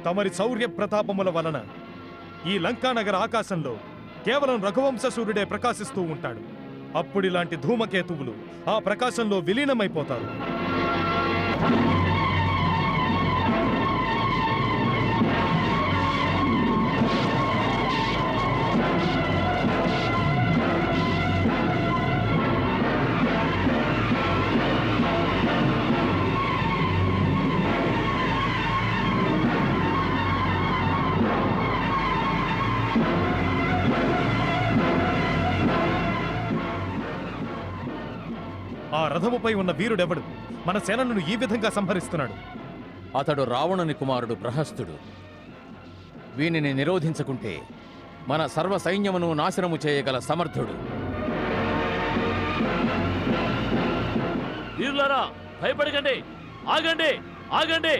తమరి శౌర్య ప్రతాపముల వలన ఈ లంకానగర ఆకాశంలో కేవలం రఘువంశ సూర్యుడే ప్రకాశిస్తూ ఉంటాడు. అప్పుడిలాంటి ధూమకేతువులు ఆ ప్రకాశంలో విలీనమైపోతారు. ఆ రథముపై ఉన్న వీరుడెవడు మన సేనలను ఈ విధంగా సంహరిస్తున్నాడు? అతడు రావణుని కుమారుడు ప్రహస్తుడు. వీనిని నిరోధించకుంటే మన సర్వ సైన్యమును నాశనము చేయగల సమర్థుడు. వీరులారా, భయపడకండి, ఆగండి, ఆగండి.